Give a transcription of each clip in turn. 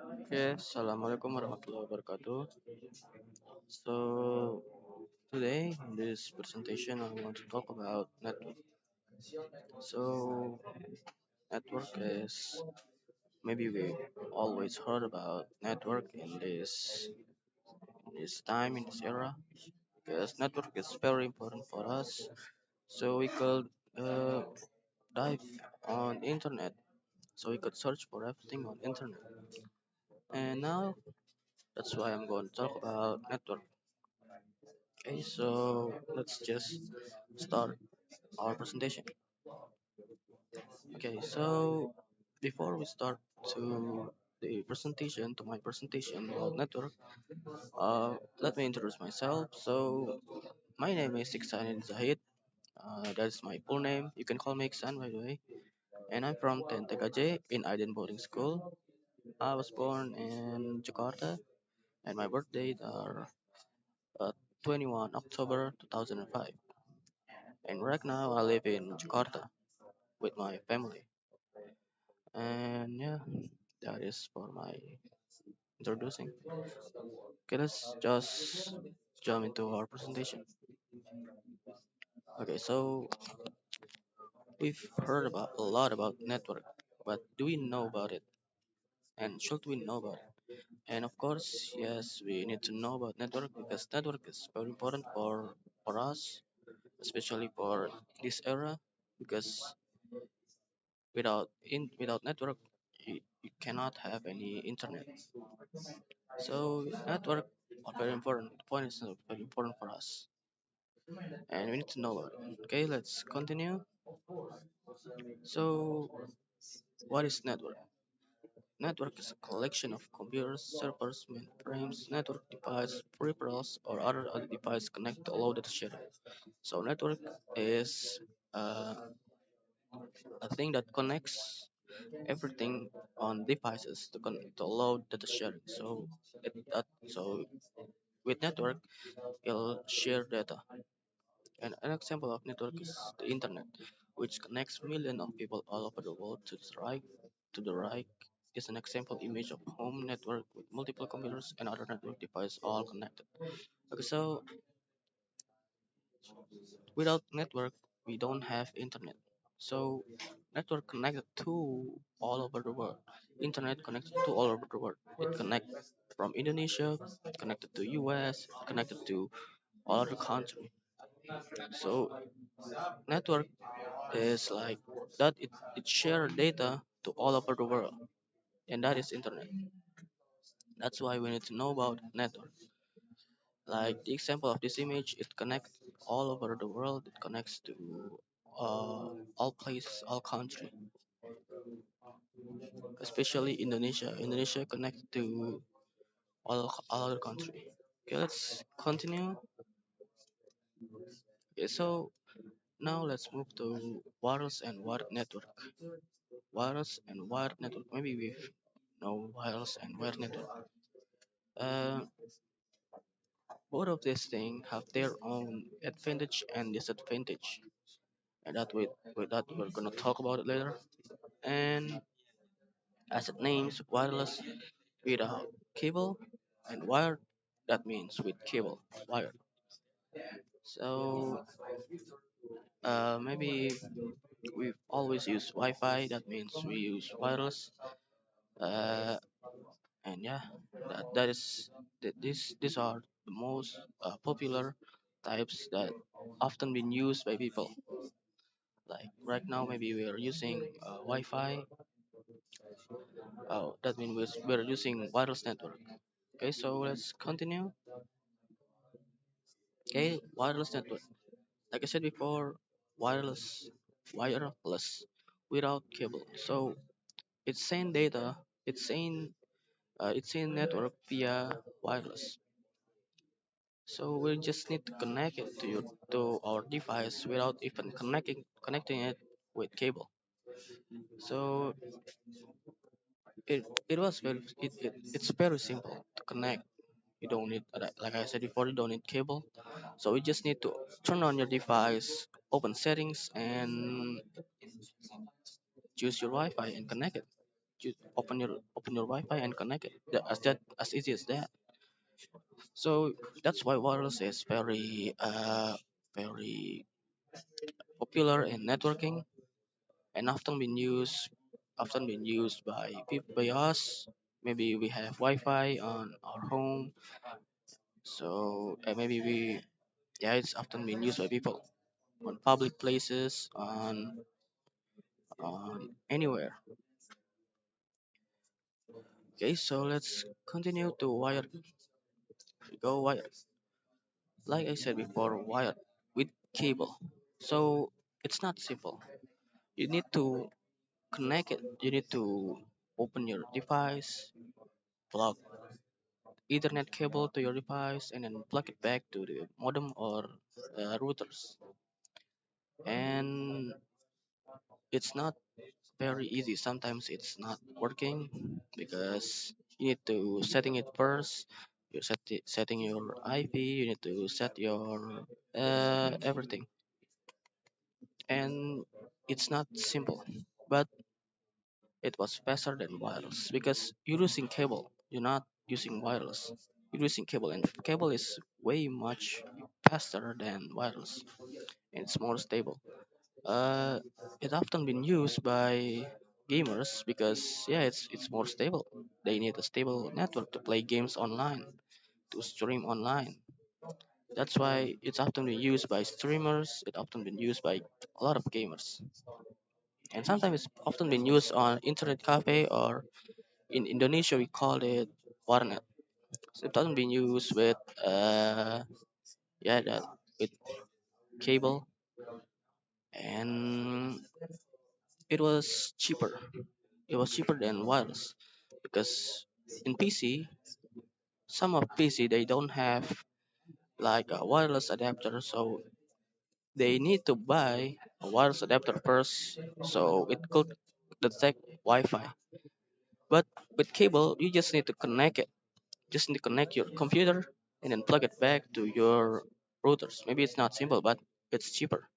Okay, Assalamualaikum warahmatullahi wabarakatuh. So today in this presentation I want to talk about network. So network is maybe we always heard about network in this time in this era because network is very important for us. So we could uh, dive on internet. So we could search for everything on internet. And now that's why I'm going to talk about network. Okay, so let's just start our presentation. Okay, so before we start to my presentation about network, let me introduce myself. So my name is Ikhsan and Zahid. That is my full name. You can call me Ikhsan, by the way. And I'm from XTKJ in IDN Boarding School. I was born in Jakarta, and my birthday are uh, 21 October 2005. And right now I live in Jakarta with my family. And yeah, that is for my introducing. Okay, let's just jump into our presentation. Okay, so we've heard about a lot about network, but do we know about it? And should we know about it? And of course, yes, we need to know about network because network is very important for us, especially for this era, because without network, you cannot have any internet. So network are very important. The point is very important for us, and we need to know about it. Okay, let's continue. So, what is network? Network is a collection of computers, servers, mainframes, network devices, peripherals, or other devices connected to allow data sharing. So, network is uh, a thing that connects everything on devices to allow data sharing. So with network, it'll share data. And an example of network is the internet, which connects millions of people all over the world to the right. To the right is an example image of home network with multiple computers and other network devices all connected. Okay, so without network, we don't have internet. So network connected to all over the world. Internet connected to all over the world. It connects from Indonesia, connected to US, connected to all other country. So network is like that it share data to all over the world, and that is internet. That's why we need to know about network. Like the example of this image, it connects all over the world. It connects to all places, all country, especially Indonesia. Indonesia connected to all other country. Okay, let's continue. Okay, so now let's move to wireless and wired network. Wireless and wired network. Maybe we know wireless and wired network. Uh, both of these things have their own advantage and disadvantage, and with that we're gonna talk about it later. And as it names, wireless without cable, and wired that means with cable, wired. So maybe we've always used Wi-Fi. That means we use wireless. Uh, and yeah, that is these are the most popular types that often been used by people. Like right now, maybe we are using Wi-Fi. Oh, that means we're using wireless network. Okay, so let's continue. Okay, wireless network. Like I said before, wireless, wireless, without cable. So it's send data. It's in network via wireless. So we just need to connect it to our device without even connecting it with cable. So it's very simple to connect. You don't need, like I said before, you don't need cable. So you just need to turn on your device, open settings, and choose your Wi-Fi and connect it. you open your Wi-Fi and connect it. As easy as that. So that's why wireless is very popular in networking and often been used by people by us. Maybe we have Wi-Fi on our home, so maybe we yeah, it's often been used by people on public places, on anywhere. Okay, so let's continue to wire. Go wire. Like I said before, wire with cable. So it's not simple. You need to connect it. You need to open your device, plug Ethernet cable to your device, and then plug it back to the modem or routers. And it's not very easy. Sometimes it's not working because you need to setting it first. Setting your IP. You need to set your everything, and it's not simple. But it was faster than wireless because you're using cable. You're not using wireless. You're using cable, and cable is way much faster than wireless, and it's more stable. Uh, it's often been used by gamers because yeah, it's more stable. They need a stable network to play games online, to stream online. That's why it's often been used by streamers. It's often been used by a lot of gamers, and sometimes it's often been used on internet cafe or in Indonesia we call it warnet. So it hasn't been used with yeah that with cable, and it was cheaper. It was cheaper than wireless because in PC, some of PC they don't have like a wireless adapter, so they need to buy a wireless adapter first, so it could detect Wi-Fi. But with cable, you just need to connect it. Just need to connect your computer and then plug it back to your routers. Maybe it's not simple, but it's cheaper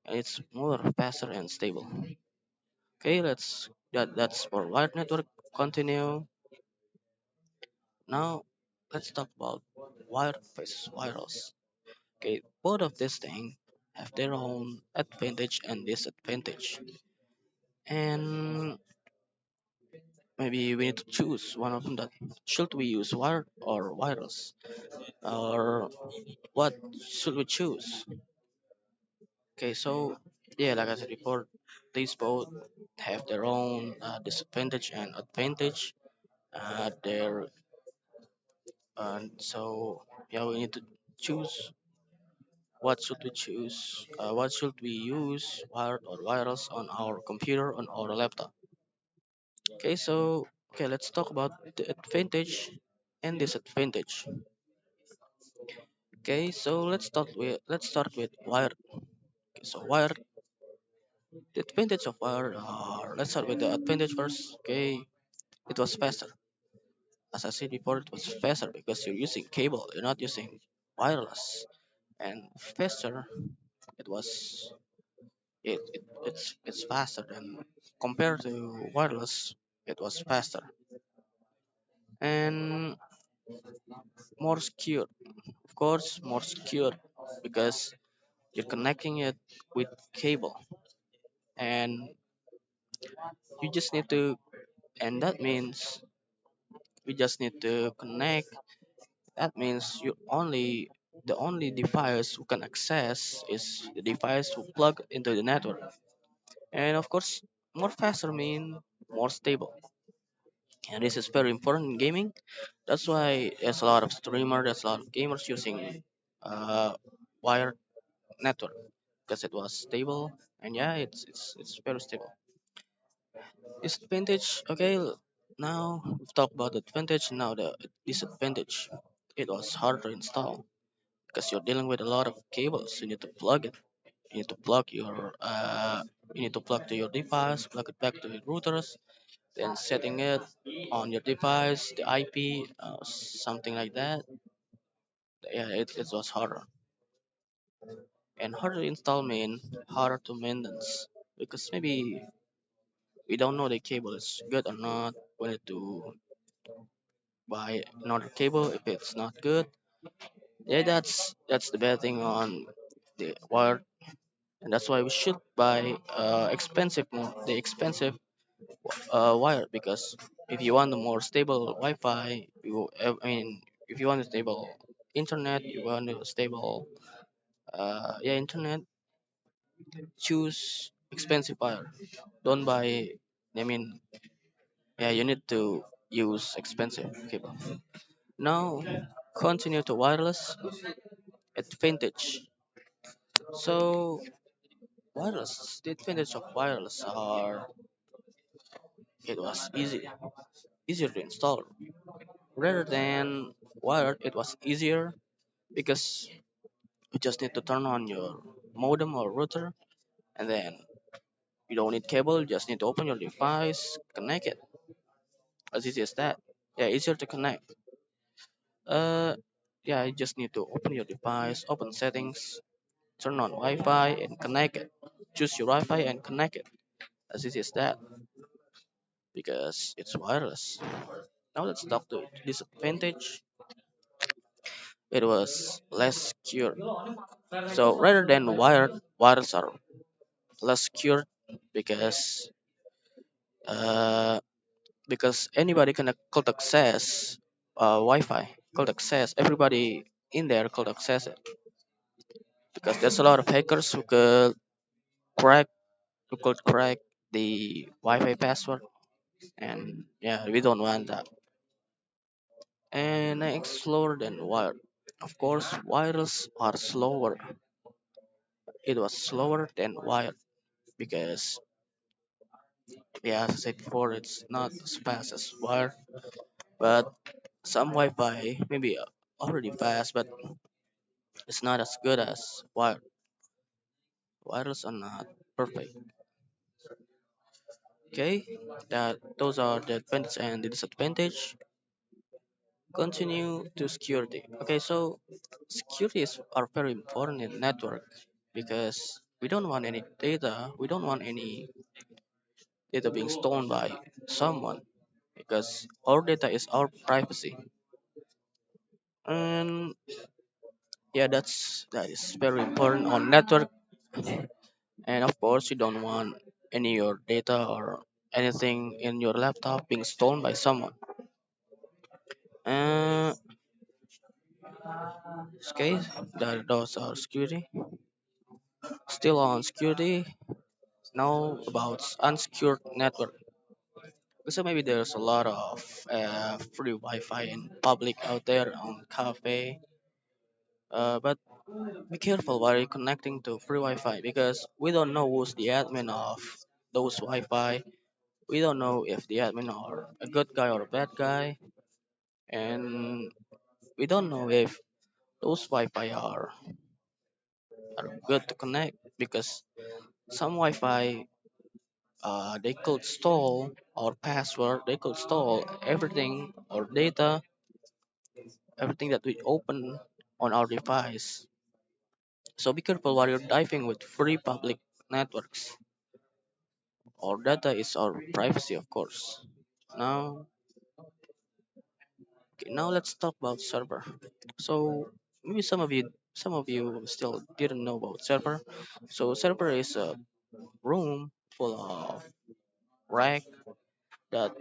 and it's more faster and stable. Okay, that's for wired network. Continue. Now let's talk about wired versus wireless. Okay, both of these things have their own advantage and disadvantage. And maybe we need to choose one of them that should we use wired or wireless? Or what should we choose? Okay, so yeah, like I said before, these both have their own disadvantage and advantage. There, and so yeah, we need to choose what should we choose. What should we use, wired or wireless, on our computer on our laptop? Okay, so okay, let's talk about the advantage and disadvantage. Okay, so let's start with wired. Okay, so wired, the advantage of wired. Let's start with the advantage first. Okay, it was faster. As I said before, it was faster because you're using cable, you're not using wireless. And faster, it was it's faster than compared to wireless, it was faster and more secure. Of course, more secure because you're connecting it with cable and you just need to and that means you just need to connect. That means the only device who can access is the device who plug into the network. And of course, more faster mean more stable. And this is very important in gaming. That's why there's a lot of there's a lot of gamers using wired network because it was stable and yeah, it's very stable. Disadvantage, okay. Now we've talked about the advantage. Now the disadvantage. It was hard to install because you're dealing with a lot of cables. You need to plug it. You need to plug your you need to plug to your device, plug it back to your routers, then setting it on your device, the IP, something like that. Yeah, it was harder. And harder to install mean harder to maintenance because maybe we don't know the cable is good or not. We need to buy another cable if it's not good. Yeah, that's the bad thing on the wire, and that's why we should buy the expensive wire, because if you want a more stable Wi-Fi, I mean, if you want a stable internet, you want a stable internet, choose expensive wire. Don't buy. I mean, yeah, you need to use expensive cable. Now, continue to wireless advantage. So, the advantage of wireless are it was easier to install. Rather than wired, it was easier because you just need to turn on your modem or router, and then you don't need cable. You just need to open your device, connect it. As easy as that. Yeah, easier to connect. Uh, yeah, you just need to open your device, open settings, turn on Wi-Fi, and connect it. Choose your Wi-Fi and connect it. As easy as that, because it's wireless. Now let's talk to disadvantage. It was less secure. So rather than wired, wires are less secure because uh, anybody could access Wi-Fi, could access everybody in there could access it, because there's a lot of hackers crack who could crack the Wi-Fi password, and yeah, we don't want that. And next, slower than wired. Of course, wireless are slower. It was slower than wired because, yeah, as I said before, it's not as fast as wired. But some Wi-Fi maybe already fast, but it's not as good as wired. Wireless are not perfect. Okay, that those are the advantage and the disadvantage. Continue to security. Okay, so are very important in network because we don't want any data. We don't want any data being stolen by someone, because our data is our privacy. And yeah, that is very important on network. And of course, you don't want any your data or anything in your laptop being stolen by someone. Uh, okay, those are security. Still on security. Now about unsecured network. So maybe there's a lot of free Wi-Fi in public out there on cafe. But be careful while you're connecting to free Wi-Fi, because we don't know who's the admin of those Wi-Fi. We don't know if the admin are a good guy or a bad guy, and we don't know if those Wi-Fi are good to connect, because some Wi-Fi they could stole our password, they could stole everything, our data, everything that we open on our device. So be careful while you're diving with free public networks. Our data is our privacy, of course. Now, okay, now let's talk about server. So maybe some of you still didn't know about server. So server is a room full of rack that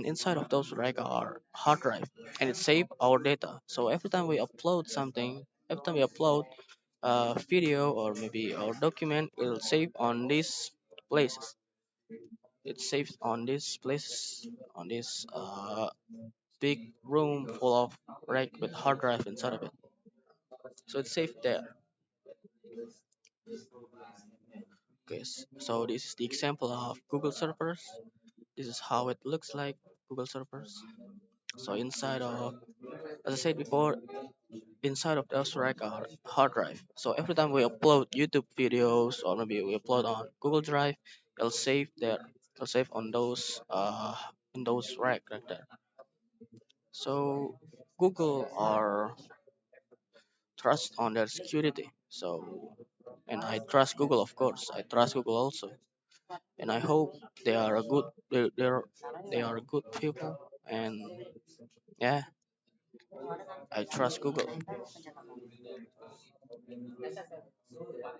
inside of those rack are hard drive, and it save our data. So every time we upload something, every time we upload a video or maybe our document, it'll save on these places. It saves on these places, on this big room full of rack with hard drive inside of it. So it's safe there. Okay, so this is the example of Google servers. This is how it looks like, Google servers. So inside of, as I said before, inside of those rack are hard drive. So every time we upload YouTube videos or maybe we upload on Google Drive, it'll save there. It'll save on those in those rack right there. So Google are trust on their security. So, and I trust Google, of course. I trust Google also. and I hope they are a good they are good people, and yeah, I trust Google.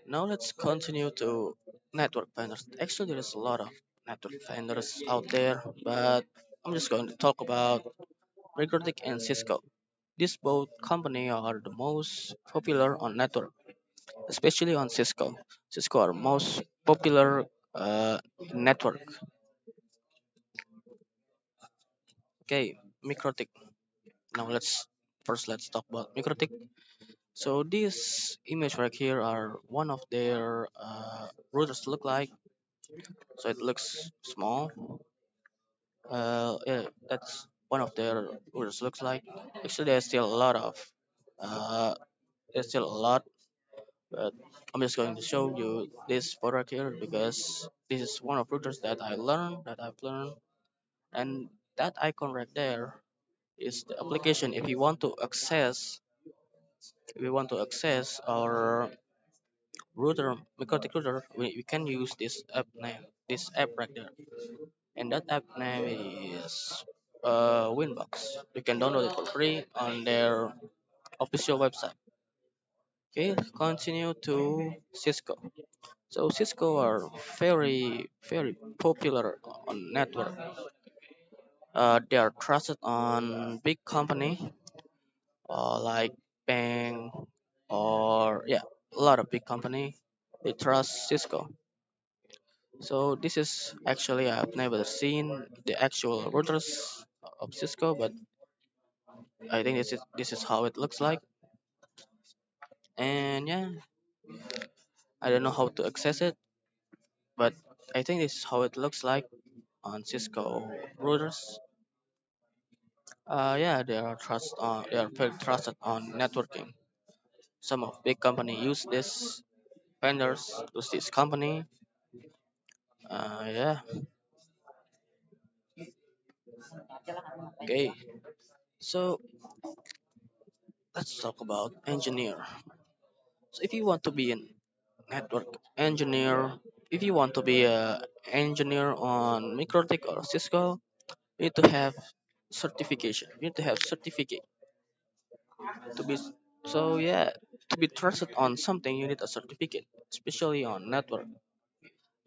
Now let's continue to network vendors. Actually, there's a lot of network vendors out there, but I'm just going to talk about Recruiting and Cisco. These both company are the most popular on network, especially on Cisco. Cisco are most popular network. Okay, Mikrotik. Now let's talk about Mikrotik. So this image right here are one of their routers look like. So it looks small. Yeah, that's one of their routers looks like. Actually, there's still a lot of uh, there's still a lot, but I'm just going to show you this photo here because this is one of routers that I've learned, and that icon right there is the application. If we want to access our router, Microtik router, we can use this app name, this app right there, and that app name is Winbox. You can download it for free on their official website. Okay, continue to Cisco. So Cisco are very popular on network. They are trusted on big company like bank or yeah, a lot of big company. They trust Cisco. So this is actually I've never seen the actual routers of Cisco, but I think this is how it looks like. And yeah, I don't know how to access it, but I think this is how it looks like on Cisco routers. Yeah, they are very trusted on networking. Some of big company use this vendors use this company. Yeah, okay. So let's talk about engineer. So if you want to be a network engineer, if you want to be a engineer on Microtik or Cisco, you need to have certification. You need to have certificate to be so yeah to be trusted on something. You need a certificate, especially on network.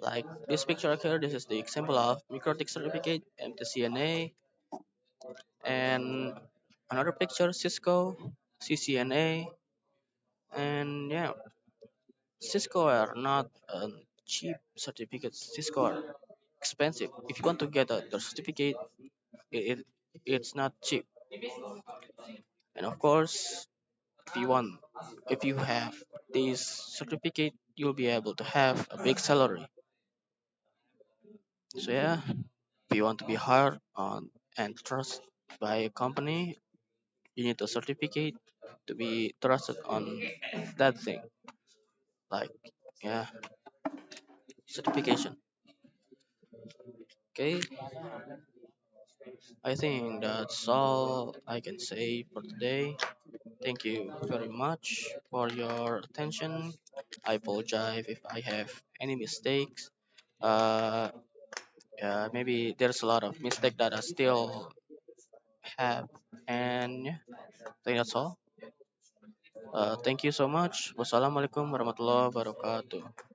Like this picture right here, this is the example of Microtik certificate, MTCNA, and another picture Cisco, CCNA, and yeah, Cisco are not cheap certificates. Cisco are expensive. If you want to get the certificate, it it's not cheap. And of course, if you want, if you have this certificate, you'll be able to have a big salary. So yeah, if you want to be hired on and trusted by a company, you need a certificate to be trusted on that thing. Like yeah, certification. Okay, I think that's all I can say for today. Thank you very much for your attention. I apologize if I have any mistakes. Uh, maybe there's a lot of mistake that I still have, and yeah, I think that's all. Thank you so much. Wassalamualaikum warahmatullahi wabarakatuh.